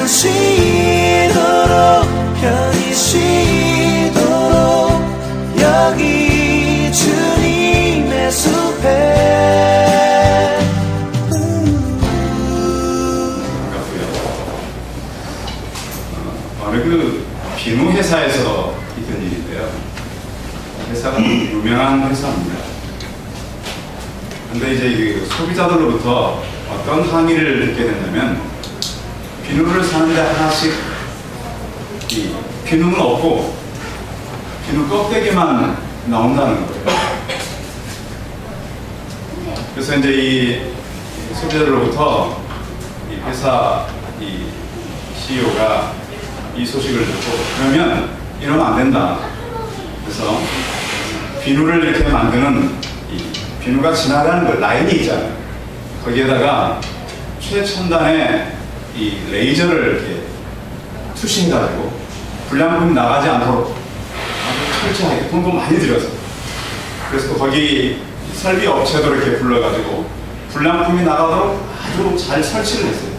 쉬도록 편히 쉬도록 여기 주님의 숲에. 어느 그 비누 회사에서 있던 일인데요. 회사가 유명한 회사입니다. 근데 이제 그 소비자들로부터 어떤 항의를 듣게 된다면, 비누를 사는데 하나씩 이 비누는 없고 비누 껍데기만 나온다는 거예요. 그래서 이제 이 소비자들로부터 이 회사 이 CEO가 이 소식을 듣고, 그러면 이러면 안 된다. 그래서 비누를 이렇게 만드는 이 비누가 지나가는 그 라인이 있잖아요. 거기에다가 최첨단의 이 레이저를 이렇게 투신해가지고 불량품이 나가지 않도록 아주 철저하게 돈도 많이 들여서, 그래서 또 거기 설비 업체도 이렇게 불러가지고 불량품이 나가도록 아주 잘 설치를 했어요.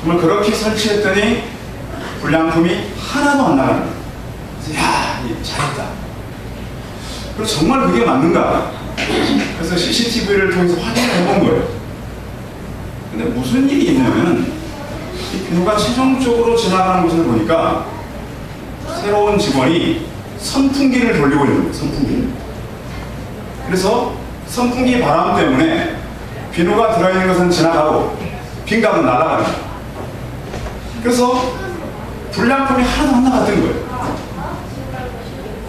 정말 그렇게 설치했더니 불량품이 하나도 안 나가는 거예요. 그래서 야, 잘했다. 그리고 정말 그게 맞는가? 그래서 CCTV를 통해서 확인을 해본 거예요. 근데 무슨 일이 있냐면, 이 비누가 최종적으로 지나가는 것을 보니까 새로운 직원이 선풍기를 돌리고 있는 거예요. 선풍기를. 그래서 선풍기 바람 때문에 비누가 들어있는 것은 지나가고 빈 값은 날아가는 거예요. 그래서 불량품이 하나도 안 나갔던 거예요.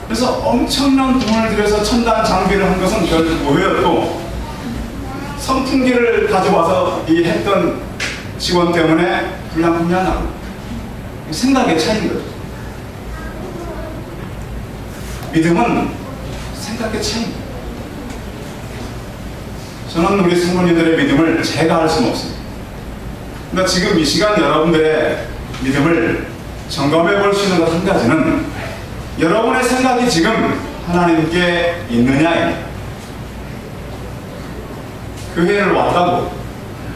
그래서 엄청난 돈을 들여서 첨단 장비를 한 것은 결국 오해였고, 선풍기를 가지고 와서 이 했던 직원 때문에 불량품이 안 나고, 생각의 차이인 거죠. 믿음은 생각의 차이입니다. 저는 우리 성도님들의 믿음을 제가 할 수는 없습니다. 그러니까 지금 이 시간 여러분들의 믿음을 점검해 볼 수 있는 것 한 가지는, 여러분의 생각이 지금 하나님께 있느냐입니다. 교회를 왔다고,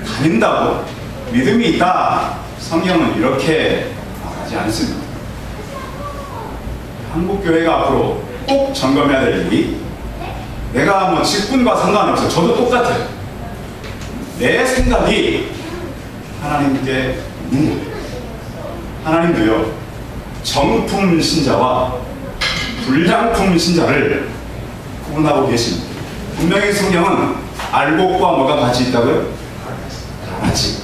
다닌다고 믿음이 있다, 성경은 이렇게 말하지 않습니다. 한국교회가 앞으로 꼭 점검해야 될 일이, 내가 뭐 직분과 상관없어요. 저도 똑같아요. 내 생각이 하나님께 있는 거예요. 하나님도요, 정품 신자와 불량품 신자를 구분하고 계십니다. 분명히 성경은 알곡과 뭐가 같이 있다고요? 가라지.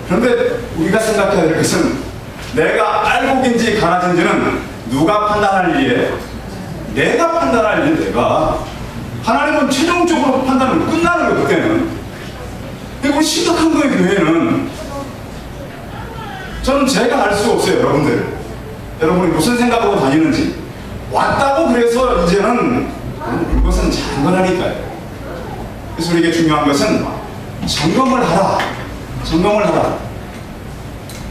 그런데 우리가 생각해야 될 것은, 내가 알곡인지 가라지인지는 누가 판단할 일이에요? 내가 판단할 일. 내가. 하나님은 최종적으로 판단은 끝나는 거예요. 그때는. 그리고 심각한 거예요. 교회는. 저는 제가 알 수 없어요. 여러분이 무슨 생각하고 다니는지. 왔다고 그래서 이제는 이것은 작은 거라니까요. 그래서 우리에게 중요한 것은 점검을 하라. 점검을 하라.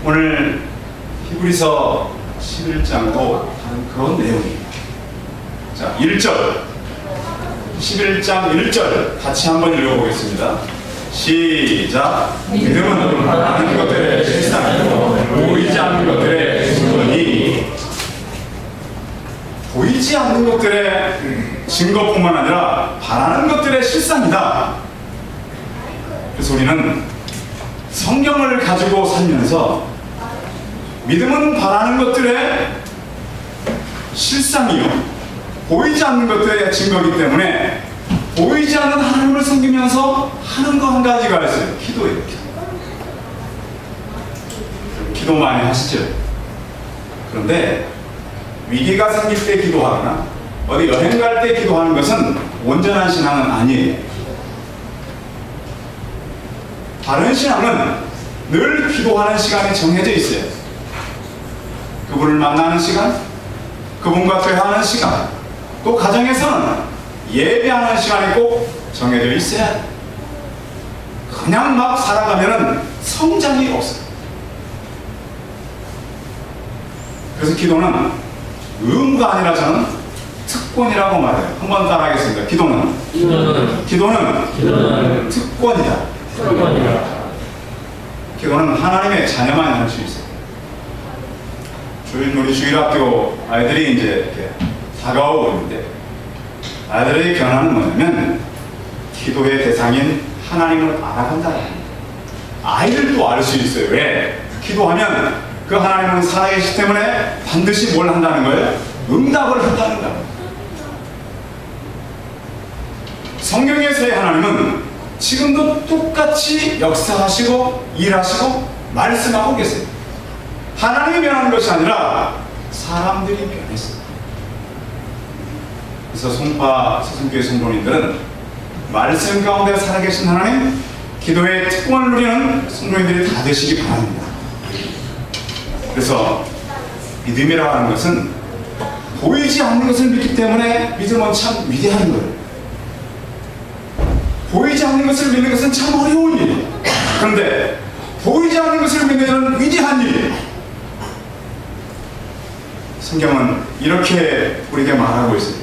오늘 히브리서 11장도 그런 내용입니다. 자, 1절. 11장 1절 같이 한번 읽어보겠습니다. 시작. 믿음은 바라는 것들의 실상이고 보이지 않는 것들의 증거니. 보이지 않는 것들의 증거뿐만 아니라 바라는 것들의 실상이다. 그래서 우리는 성경을 가지고 살면서, 믿음은 바라는 것들의 실상이요, 보이지 않는 것들의 증거이기 때문에, 보이지 않는 하나님을 섬기면서 하는 거 한 가지가 있어요. 기도예요. 기도 많이 하시죠? 그런데 위기가 생길 때 기도하거나 어디 여행 갈 때 기도하는 것은 온전한 신앙은 아니에요. 바른 신앙은 늘 기도하는 시간이 정해져 있어요. 그분을 만나는 시간, 그분과 대화하는 시간, 또 가정에서는 예배하는 시간이 꼭 정해져 있어야 해요. 그냥 막 살아가면 성장이 없어요. 그래서 기도는 의무가 아니라 저는 특권이라고 말해요. 한번 따라하겠습니다. 기도는 특권이다. 기도는 하나님의 자녀만 할 수 있어요. 우리 주일학교 아이들이 이제 이렇게 다가오고 있는데, 아이들의 견해는 뭐냐면 기도의 대상인 하나님을 알아간다는 겁니다. 아이들도 알 수 있어요. 왜? 기도하면 그 하나님은 살아계시기 때문에 반드시 뭘 한다는 거예요? 응답을 한다는 거예요. 성경에서의 하나님은 지금도 똑같이 역사하시고 일하시고 말씀하고 계세요. 하나님이 변하는 것이 아니라 사람들이 변했어요. 그래서 송파 세순교회 성도님들은 말씀 가운데 살아계신 하나님, 기도의 특권을 누리는 성도님들이 다 되시기 바랍니다. 그래서 믿음이라고 하는 것은 보이지 않는 것을 믿기 때문에 믿음은 참 위대한 거예요. 보이지 않는 것을 믿는 것은 참 어려운 일이에요. 그런데 보이지 않는 것을 믿는 것은 위대한 일이에요. 성경은 이렇게 우리에게 말하고 있어요.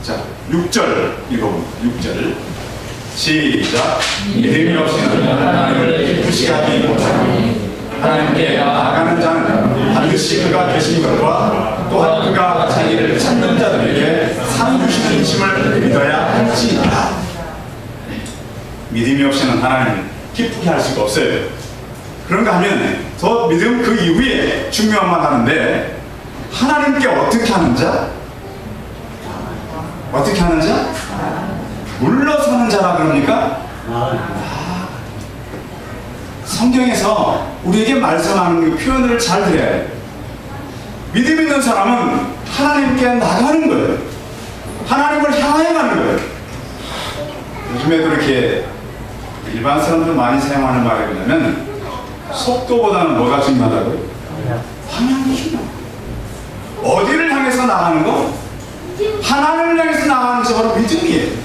자, 6절 읽어봅니다. 6절 시작. 믿음이 없이는 하나님을 기쁘시하지 못하니 하나님께 나아가는 자는 반드시 그가 계신 것과 또한 그가 자기를 찾는 자들에게 상 주시는 힘을 믿어야 할지니라. 믿음이 없이는 하나님을 기쁘게 할 수가 없어요. 그런가 하면 더 믿음 그 이후에 중요한 말 하는데, 하나님께 어떻게 하는 자? 어떻게 하는 자? 물러서는 자라 그럽니까? 성경에서 우리에게 말씀하는 그 표현을 잘 들어야 해요. 믿음 있는 사람은 하나님께 나가는 거예요. 하나님을 향해 가는 거예요. 요즘에도 이렇게 일반 사람들 많이 사용하는 말이 뭐냐면, 속도보다는 뭐가 중요하다고요? 방향이 중요해요. 어디를 향해서 나가는 거? 하나님을 향해서 나가는 것이 바로 믿음이에요.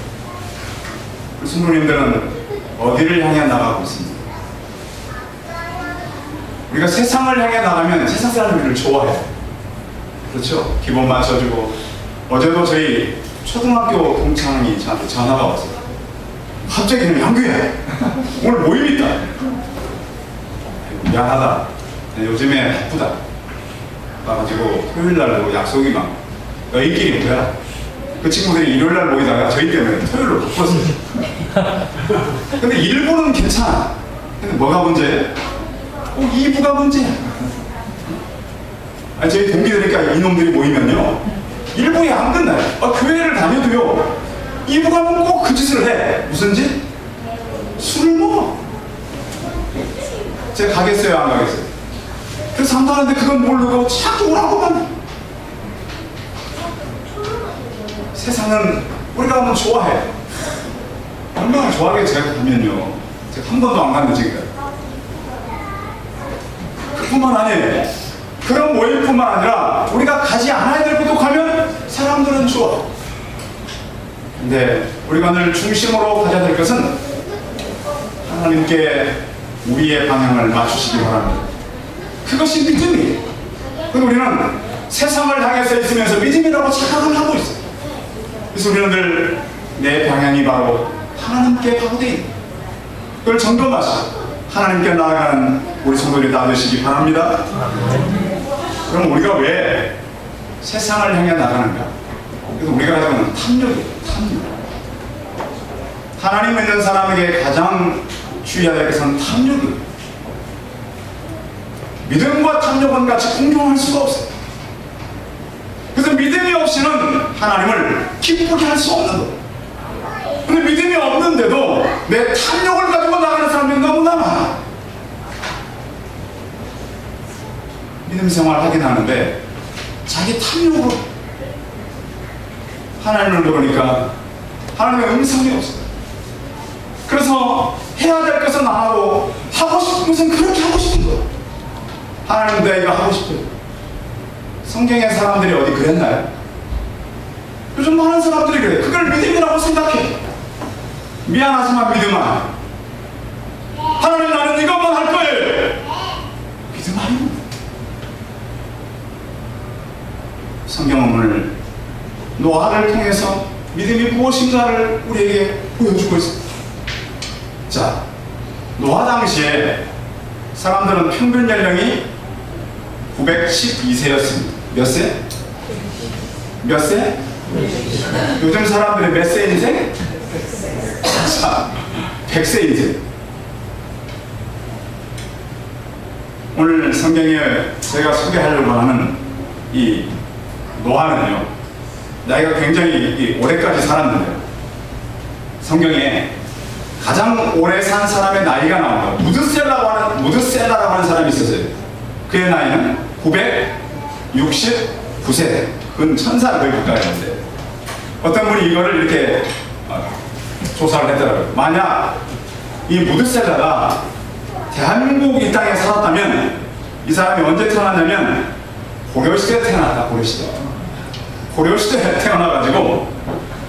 성도님들은 어디를 향해 나가고 있습니다. 우리가 세상을 향해 나가면 세상 사람들을 좋아해요. 그렇죠? 기본 맞춰주고. 어제도 저희 초등학교 동창이 저한테 전화가 왔어요. 갑자기 그냥 양규야, 오늘 모임 있다. 미안하다, 요즘에 바쁘다. 가지고 토요일날 약속이 막 너희끼리 뭐야? 그 친구들이 일요일날 모이다가 저희 때문에 토요일로 바꿨어요. 근데 일부는 괜찮아. 근데 뭐가 문제예요? 2부가 문제야. 아니, 저희 동기들이니까 이놈들이 모이면요, 1부에 안 끝나요. 교회를 다녀도요, 2부 가면 꼭 그 짓을 해. 무슨 짓? 술을 먹어. 제가 가겠어요, 안 가겠어요? 그래서 한다는데 그건 모르고 자꾸 오라고만. 세상은 우리가 한번 좋아해. 얼마나 좋아하게 제가 가면요, 제가 한 번도 안 갔는데 지금. 그뿐만 아니에요. 그런 모임뿐만 아니라 우리가 가지 않아야 될 곳도 가면 사람들은 좋아. 근데 우리가 늘 중심으로 가져야 될 것은 하나님께 우리의 방향을 맞추시기 바랍니다. 그것이 믿음이에요. 근데 우리는 세상을 향해서 있으면서 믿음이라고 착각을 하고 있어요. 그래서 우리는 늘 내 방향이 바로 하나님께 가고 돼 있는, 그걸 점검하시고 하나님께 나아가는 우리 성도들이 다 되시기 바랍니다. 그럼 우리가 왜 세상을 향해 나가는가? 그래서 우리가 가지고 있는 탐욕이에요. 탐욕. 하나님 믿는 사람에게 가장 주의해야 될 것은 탐욕이에요. 믿음과 탐욕은 같이 공존할 수가 없어요. 그래서 믿음이 없이는 하나님을 기쁘게 할 수 없는 거예요. 근데 믿음이 없는데도 내 탐욕을 가지고 나가는 사람들이 너무나 많아. 믿음 생활 하긴 하는데 자기 탐욕으로 하나님을 모르니까 하나님의 음성이 없어요. 그래서 해야 될 것은 안 하고 하고 싶은 것은 그렇게 하고 싶은 거예요. 하나님 내가 하고 싶어요. 성경의 사람들이 어디 그랬나요? 요즘 많은 사람들이 그래. 그걸 믿음이라고 생각해. 미안하지만 믿음아, 하나님 나는 이것만 할 거예요. 믿음 아니고. 성경은 오늘 노아를 통해서 믿음이 무엇인가를 우리에게 보여주고 있습니다. 자, 노아 당시에 사람들은 평균 연령이 912세였습니다. 몇 세? 몇 세? 요즘 사람들이 몇 세 인생? 자, 100세 인생. 오늘 성경에 제가 소개하려고 하는 이 노아는요, 나이가 굉장히 오래까지 살았는데요, 성경에 가장 오래 산 사람의 나이가 나옵니다. 무드셀라라고 하는 사람이 있었어요. 그의 나이는 969세. 그건 1000살 거의 가까이였는데, 어떤 분이 이거를 이렇게 조사를 했더라고요. 만약 이 무드셀라가 대한민국 이 땅에 살았다면, 이 사람이 언제 태어났냐면 고려시대에 태어났다. 고려시대에 태어나가지고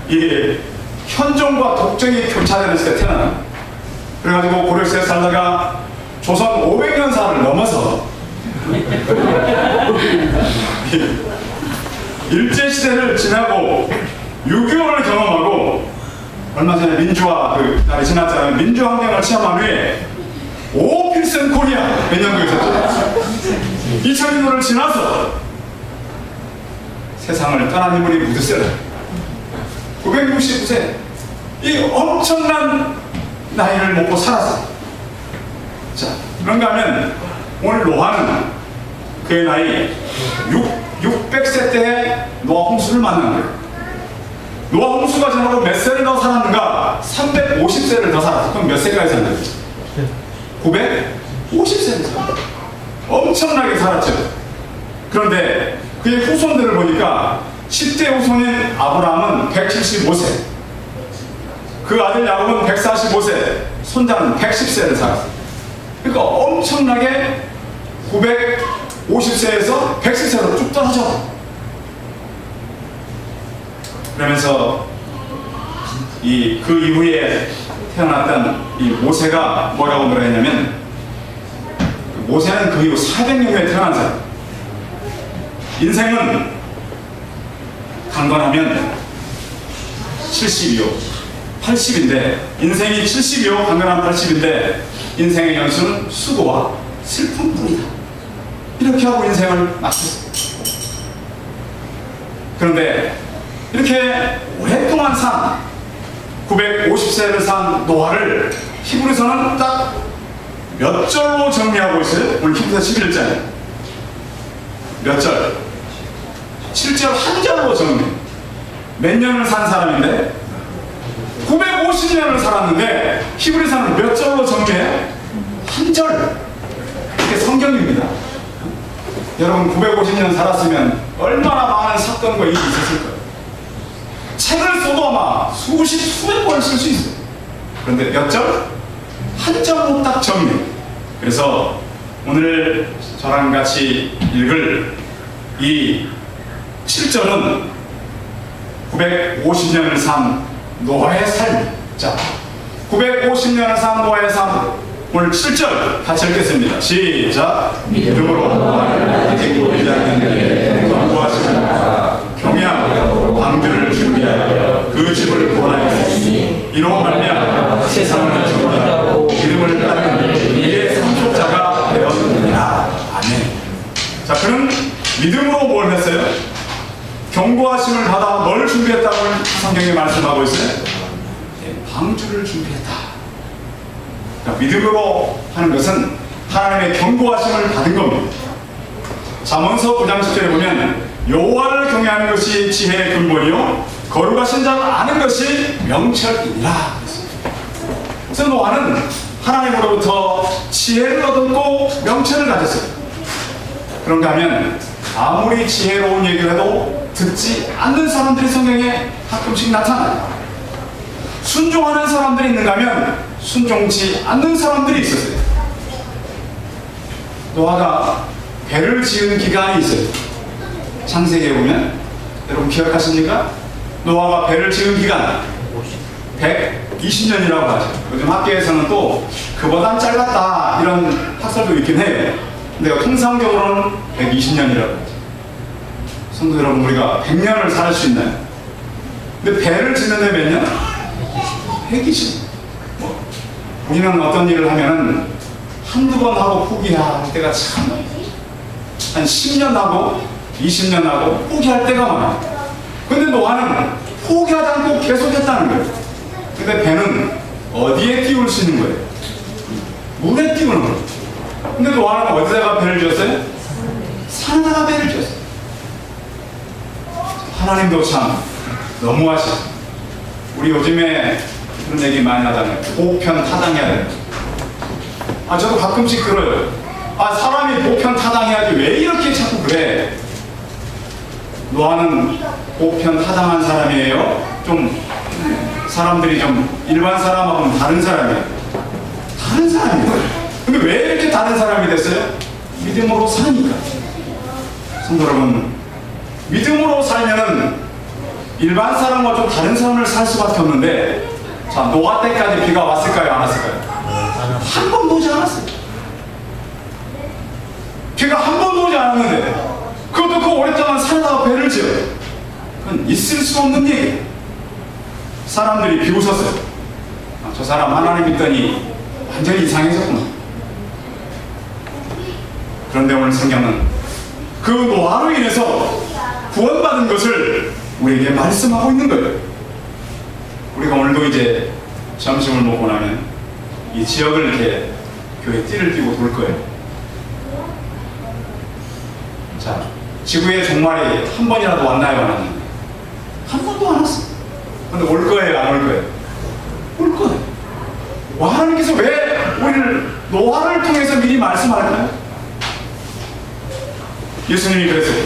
이 현종과 독정이 교차되는 시대에 태어났다. 그래가지고 고려시대에 살다가 조선 500년사를 넘어서 일제시대를 지나고 6.25를 경험하고, 얼마 전에 민주화 그 날이 지났잖아요. 민주항쟁을 체험한 후에 오피슨 코리아 몇 년도에 있었죠. 2000년도를 지나서 세상을 떠난 인물이 무드셀라. 969세. 이 엄청난 나이를 먹고 살았어요. 자, 그런가 하면 오늘 노아는 그의 나이 600세 때에 노아 홍수를 만난 거예요. 노아 홍수가 지나고 몇 세를 더 살았는가? 350세를 더 살았어. 그럼 몇 세까지 살았나요? 950세를 살았어. 엄청나게 살았죠. 그런데 그의 후손들을 보니까 10대 후손인 아브라함은 175세, 그 아들 야곱은 145세, 손자는 110세를 살았어요. 그러니까 엄청나게 950세에서 110세로 쭉 떨어져. 그러면서 그 이후에 태어났던 이 모세가 뭐라고 했냐면, 모세는 그 이후 400년 후에 태어난 사람. 인생은 강건하면 70이요 80인데, 인생이 70이요 강건하면 80인데 인생의 연수는 수고와 슬픔뿐이다. 이렇게 하고 인생을 마쳤어요. 그런데 이렇게 오랫동안 산 950세를 산 노아를 히브리서는 딱 몇 절로 정리하고 있어요? 오늘 히브리서 11장에 몇 절? 7절 한 절로 정리. 몇 년을 산 사람인데 950년을 살았는데 히브리서는 몇 절로 정리해? 한 절. 이게 성경입니다. 여러분 950년 살았으면 얼마나 많은 사건과 일이 있었을 거예요. 책을 써도 아마 수백 권을 쓸 수 있어요. 그런데 몇 절? 한 절로 딱 정리. 그래서 오늘 저랑 같이 읽을 이 7절은 950년을 산 노아의 삶. 자, 950년을 산 노아의 삶. 오늘 7절 같이 읽겠습니다. 시작. 믿음으로 아직 보이지 않는 경고하시며 경외하고 방주를 준비하여 그 집을 구원하였으니 이로 말미암아 세상을 정죄하고 믿음을 따르는 이의 상속자가 되었느니라. 아멘. 자, 그는 믿음으로 뭘 했어요? 경고하심을 받아 뭘 준비했다고 성경이 말씀하고 있어요? 방주를 준비했다. 그러니까 믿음으로 하는 것은 하나님의 경고하심을 받은 겁니다. 잠언서 9장 10절에 보면 여호와를 경외하는 것이 지혜의 근본이요 거룩하신 자를 아는 것이 명철이니라. 그래서 노아는 하나님으로부터 지혜를 얻었고 명철을 가졌어요. 그런가 하면 아무리 지혜로운 얘기를 해도 듣지 않는 사람들이 성경에 가끔씩 나타나요. 순종하는 사람들이 있는가 하면 순종치 않는 사람들이 있었어요. 노아가 배를 지은 기간이 있어요. 창세기에 보면 여러분 기억하십니까? 노아가 배를 지은 기간 120년이라고 하죠. 요즘 학계에서는 또 그보단 짧았다 이런 학설도 있긴 해요. 근데 통상적으로는 120년이라고 하죠. 성도 여러분, 우리가 100년을 살 수 있나요? 근데 배를 짓는데 몇 년? 120년. 우리는 어떤 일을 하면은 한두 번 하고 포기할 때가 참 많아요. 한 10년 하고 20년 하고 포기할 때가 많아요. 근데 노아는 포기하지 않고 계속했다는 거예요. 근데 배는 어디에 띄울 수 있는 거예요? 물에 띄우는 거예요. 근데 노아는 어디다가 배를 지었어요? 산에다가 배를 지었어요. 하나님도 참 너무하시죠. 우리 요즘에 그런 얘기 많이 하잖아요. 보편 타당해야 돼요. 저도 가끔씩 들어요. 사람이 보편 타당해야지 왜 이렇게 자꾸 그래? 노아는 보편 타당한 사람이에요? 좀 사람들이 좀 일반 사람하고는 다른 사람이에요. 다른 사람이에요. 근데 왜 이렇게 다른 사람이 됐어요? 믿음으로 사니까. 성도 여러분, 믿음으로 살면은 일반 사람과 좀 다른 삶을 살 수밖에 없는데, 자, 노아 때까지 비가 왔을까요? 안 왔을까요? 한 번도 오지 않았어요. 비가 한 번도 오지 않았는데, 그것도 그 오랫동안 살다가 배를 지어요. 그건 있을 수 없는 얘기예요. 사람들이 비웃었어요. 저 사람 하나님 믿더니 완전히 이상해졌구나. 그런데 오늘 성경은 그 노아로 인해서 구원받은 것을 우리에게 말씀하고 있는 거예요. 우리가 오늘도 이제 점심을 먹고 나면 이 지역을 이렇게 교회 띠를 띠고 돌 거예요. 자, 지구의 종말이 한 번이라도 왔나요? 안 왔나요? 한 번도 안 왔어. 근데 올 거예요? 안 올 거예요? 올 거예요. 하나님께서 왜 우리를 노아를 통해서 미리 말씀할까요? 예수님이 그랬어요.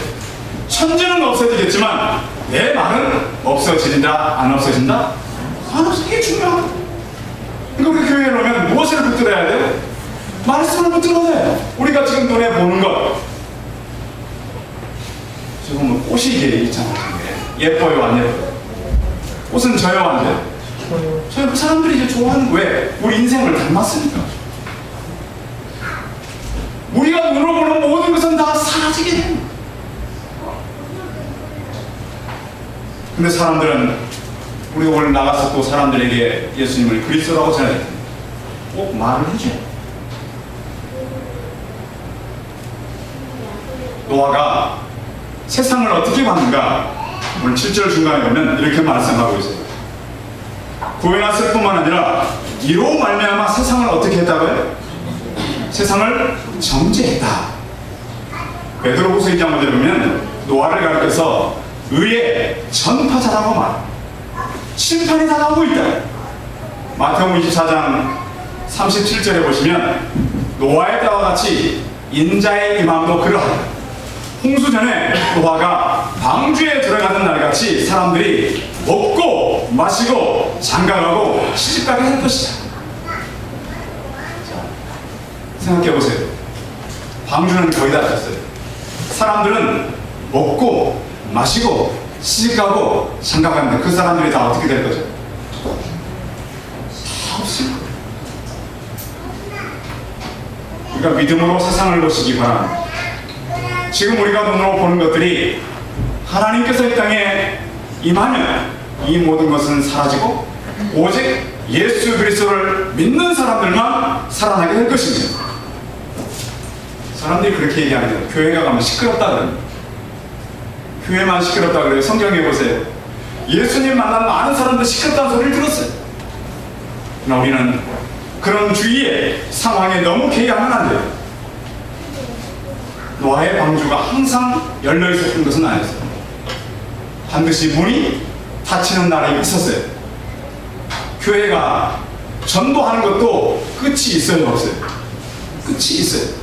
천지는 없어지겠지만 내 말은 없어진다, 안 없어진다? 안 없어. 이게 중요하다. 그러니까 우리 교회에 오면 무엇을 붙들어야 돼요? 말씀을 붙들어야 돼요. 우리가 지금 눈에 보는 것, 지금 꽃이 이게 있잖아요. 예뻐요, 안 예뻐요? 꽃은 져요, 안 져요? 저희 그 사람들이 이제 좋아하는 왜? 우리 인생을 닮았으니까. 우리가 눈으로 보는 모든 것은 다 사라지게 됩니다. 근데 사람들은 우리가 오늘 나가서 또 사람들에게 예수님을 그리스도라고 전해야 됩니다. 꼭 말을 해줘요. 노아가 세상을 어떻게 봤는가? 오늘 7절 중간에 보면 이렇게 말씀하고 있어요. 구원했을 뿐만 아니라 이로 말미암아 세상을 어떻게 했다고요? 세상을 정죄했다. 베드로후서 2장 5절에 보면 노아를 가리켜서 의의 전파자라고 말. 심판이 다가오고 있다. 마태복음 24장 37절에 보시면 노아의 때와 같이 인자의 임함도 그러하다. 홍수 전에 노아가 방주에 들어가는 날같이 사람들이 먹고 마시고 장가가고 시집가게 할 것이다. 자, 생각해보세요. 방주는 거의 다 갔어요. 사람들은 먹고 마시고 시집가고 장가가는데 그 사람들이 다 어떻게 될 거죠? 다 없을 거예요. 우리가 믿음으로 세상을 보시기 바랍니다. 지금 우리가 눈으로 보는 것들이 하나님께서 이 땅에 임하면 이 모든 것은 사라지고 오직 예수 그리스도를 믿는 사람들만 살아나게 될 것입니다. 사람들이 그렇게 얘기합니다. 교회가 가면 시끄럽다 그래요. 교회만 시끄럽다 그래요. 성경에 보세요. 예수님 만난 많은 사람들 시끄럽다는 소리를 들었어요. 그러나 우리는 그런 주위의 상황에 너무 개의하면 안 돼요. 노아의 방주가 항상 열려 있었던 것은 아니었어요. 반드시 문이 닫히는 날이 있었어요. 교회가 전도하는 것도 끝이 있어요, 없어요? 끝이 있어요.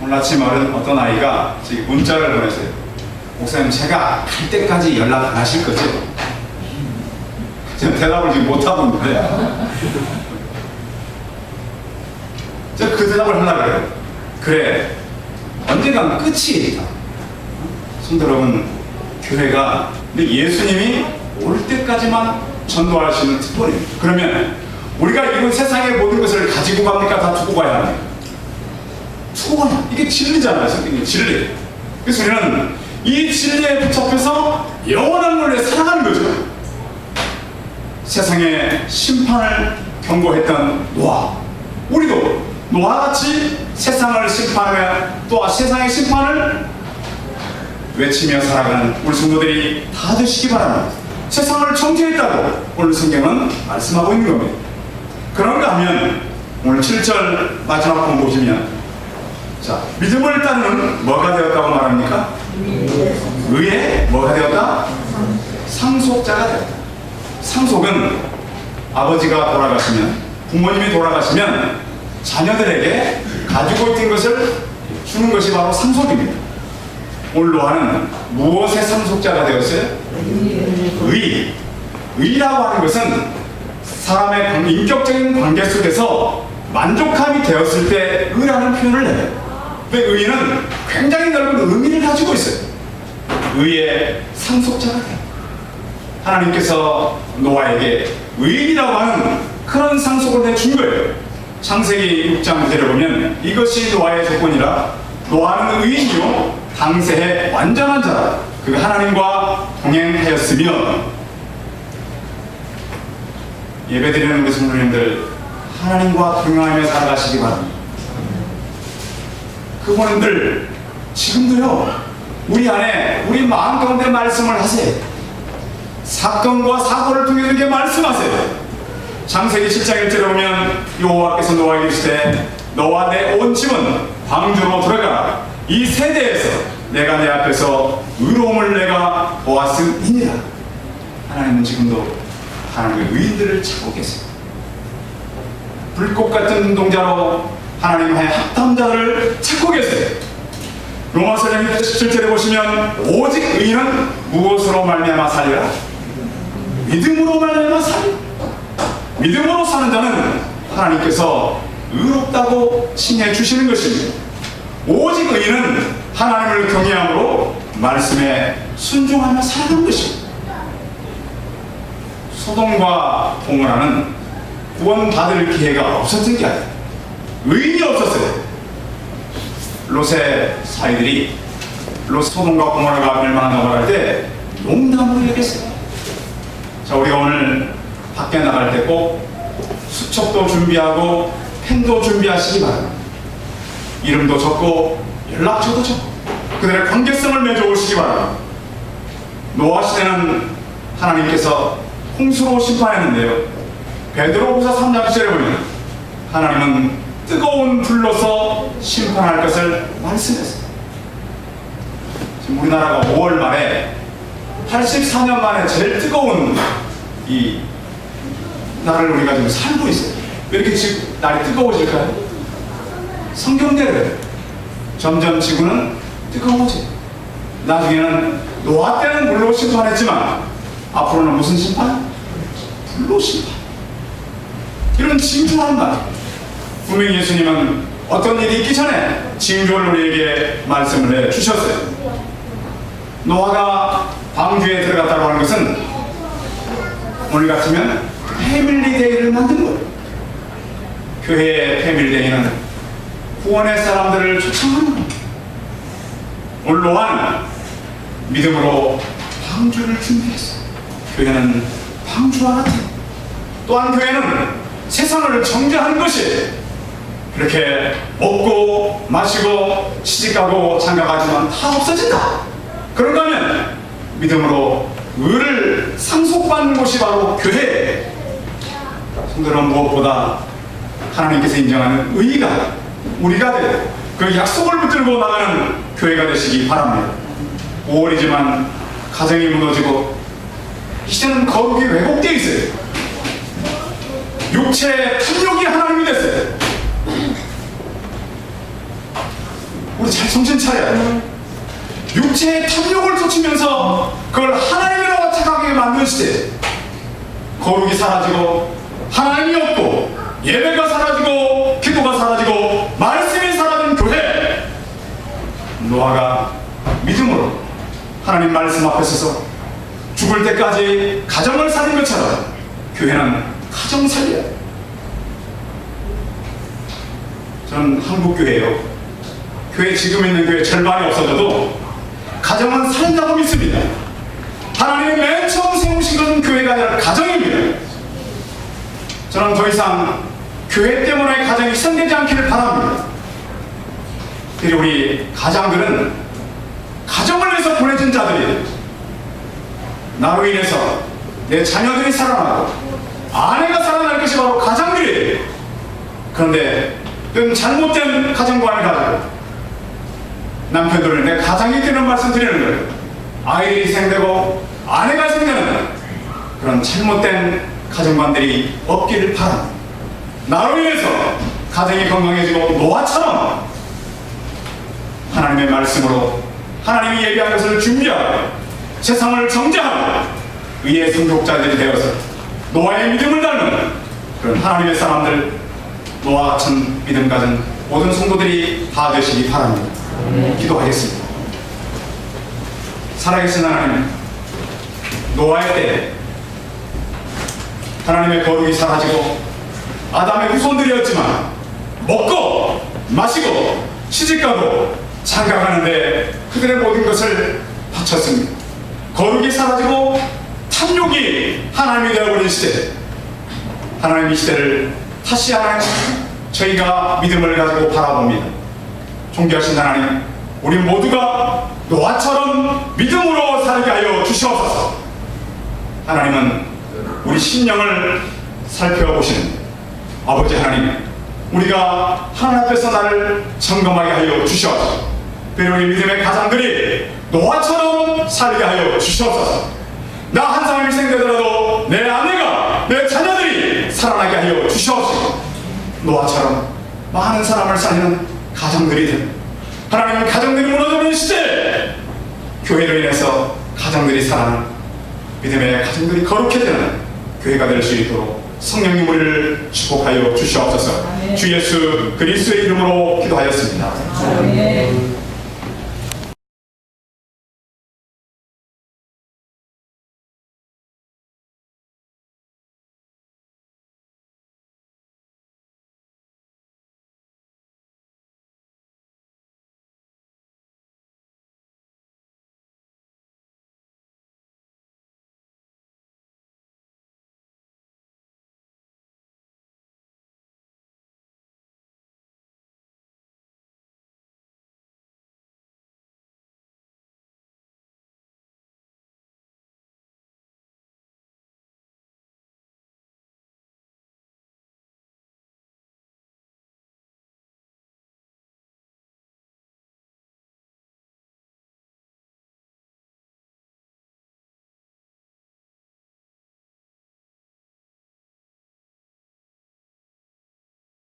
오늘 아침 어떤 아이가 문자를 보냈어요. 목사님, 제가 갈 때까지 연락 안 하실 거죠? 제가 대답을 지금 못하고 있는데 제가 그 대답을 하려고 그래요. 그래, 언젠간 끝이 있다. 성도 여러분, 교회가 근데 예수님이 올 때까지만 전도할 수 있는 특권입니다. 그러면 우리가 이런 세상의 모든 것을 가지고 갑니까? 다 두고 가야 합니까? 두고 가야. 이게 진리잖아요. 성경의 진리. 그래서 우리는 이 진리에 붙잡혀서 영원한 물에 살아가는 거죠. 세상의 심판을 경고했던 노아, 우리도 노아와 같이 세상을 심판하며 또 세상의 심판을 외치며 살아가는 우리 성도들이 다 되시기 바랍니다. 세상을 정죄했다고 오늘 성경은 말씀하고 있는 겁니다. 그런가 하면 오늘 7절 마지막 본 보시면, 자, 믿음을 따르는 뭐가 되었다고 말합니까? 의의 뭐가 되었다? 상속자가 되었다. 상속은 아버지가 돌아가시면, 부모님이 돌아가시면 자녀들에게 가지고 있던 것을 주는 것이 바로 상속입니다. 오늘 노아는 무엇의 상속자가 되었어요? 의. 의라고 하는 것은 사람의 인격적인 관계 속에서 만족함이 되었을 때 의라는 표현을 해요. 근데 의는 굉장히 넓은 의미를 가지고 있어요. 의의 상속자가 돼요. 하나님께서 노아에게 의인이라고 하는 그런 상속을 내준 거예요. 창세기 6장 9절에 보면 이것이 노아의 조건이라 노아는 의인이요 당세의 완전한 자라 그가 하나님과 동행하였으며. 예배드리는 우리 성도님들, 하나님과 동행하며 살아가시기 바랍니다. 그분들 지금도요 우리 안에 우리 마음 가운데 말씀을 하세요. 사건과 사고를 통해서 이렇게 말씀하세요. 창세기 7장 1절에 보면 여호와께서 노아에게 이르시되 너와 내 온 집은 광주로 들어가라. 이 세대에서 내가 내 앞에서 의로움을 내가 보았음이니라. 하나님은 지금도 하나님의 의인들을 찾고 계세요. 불꽃 같은 운동자로 하나님의 합탐자를 찾고 계세요. 로마서 17절에 보시면 오직 의인은 무엇으로 말미암아 살리라? 믿음으로 말미암아 살리라. 믿음으로 사는 자는 하나님께서 의롭다고 칭해 주시는 것입니다. 오직 의인은 하나님을 경외함으로 말씀에 순종하며 살아가는 것입니다. 소돔과 고모라는 구원받을 기회가 없었던 게 아니에요. 의인이 없었어요. 롯의 사이들이 소돔과 고모라가 멸망한다고 할 때 농담으로 얘기했어요. 자, 우리가 오늘 밖에 나갈 때 꼭 수첩도 준비하고 펜도 준비하시기 바랍니다. 이름도 적고 연락처도 적고 그들의 관계성을 맺어오시기 바랍니다. 노아 시대는 하나님께서 홍수로 심판했는데요, 베드로후서 3장 10절에 보면 하나님은 뜨거운 불로서 심판할 것을 말씀했어요. 지금 우리나라가 5월 말에 84년 만에 제일 뜨거운 이 날을 우리가 지금 살고 있어요. 왜 이렇게 지금 날이 뜨거워질까요? 성경대로 점점 지구는 뜨거워져요. 나중에는 노아 때는 물로 심판했지만 앞으로는 무슨 심판? 불로 심판. 이런 징조한 말. 분명히 예수님은 어떤 일이 있기 전에 징조를 우리에게 말씀을 해주셨어요. 노아가 방주에 들어갔다고 하는 것은 오늘 같으면 패밀리데이를 만든 거예요. 교회의 패밀리데이는 구원의 사람들을 초청하는 거예요. 오늘 노아는 믿음으로 방주를 준비했어요. 교회는 방주와 같아요. 또한 교회는 세상을 정죄하는 것이 그렇게 먹고 마시고 시집가고 장가가지만 다 없어진다. 그런가 하면 믿음으로 의를 상속받는 곳이 바로 교회예요. 성도는 무엇보다 하나님께서 인정하는 의가 우리가 되고 그 약속을 붙들고 나가는 교회가 되시기 바랍니다. 5월이지만 가정이 무너지고 이제는 거룩이 왜곡되어 있어요. 육체의 탐욕이 하나님이 됐어요. 우리 잘 정신 차려요. 육체의 탐욕을 쫓으면서 그걸 하나님이라고 착각하게 만든 시대. 거룩이 사라지고 하나님이 없고 예배가 사라지고 기도가 사라지고 말씀이 사라진 교회. 노아가 믿음으로 하나님 말씀 앞에 서서 죽을 때까지 가정을 살린 것처럼 교회는 가정 살려요. 저는 한국교회예요. 교회 지금 있는 교회 절반이 없어져도 가정은 살린다고 믿습니다. 하나님이 맨 처음 세우신 것은 교회가 아니라 가정입니다. 저는 더 이상 교회 때문에 가정이 희생되지 않기를 바랍니다. 그리고 우리 가장들은 가정을 위해서 보내진 자들이 나로 인해서 내 자녀들이 살아나고 아내가 살아날 것이 바로 가장들이에요. 그런데 좀 잘못된 가정관을 가지고 남편들을 내 가장이 되는 말씀 드리는 거예요. 아이들이 희생되고 아내가 희생되는 그런 잘못된 가정관들이 없기를 바랍니다. 나로 인해서 가정이 건강해지고 노아처럼 하나님의 말씀으로 하나님이 예비한 것을 준비하고 세상을 정죄하고 의의 성독자들이 되어서 노아의 믿음을 닮은 그런 하나님의 사람들, 노아 같은 믿음 가진 모든 성도들이 다 되시기 바랍니다. 기도하겠습니다. 살아계신 하나님, 노아의 때 하나님의 거룩이 사라지고 아담의 후손들이었지만 먹고 마시고 시집가고 장가가는데 그들의 모든 것을 바쳤습니다. 거룩이 사라지고 탐욕이 하나님이 되어버린 시대, 하나님 이 시대를 다시 하나님 저희가 믿음을 가지고 바라봅니다. 존귀하신 하나님, 우리 모두가 노아처럼 믿음으로 살게 하여 주시옵소서. 하나님은 우리 심령을 살펴보시는 아버지 하나님, 우리가 하나님 앞에서 나를 점검하게 하여 주시옵소서. 그리고 우리 믿음의 가장들이 노아처럼 살게 하여 주시옵소서. 나 한 사람이 희생되더라도 내 아내가, 내 자녀들이 살아나게 하여 주시옵소서. 노아처럼 많은 사람을 살리는 가정들이 된 하나님은 가정들이 무너져버린 시대에 교회로 인해서 가정들이 살아나는 믿음의 가정들이 거룩해지는 교회가 될 수 있도록 성령님 우리를 축복하여 주시옵소서. 주 예수 그리스도의 이름으로 기도하였습니다.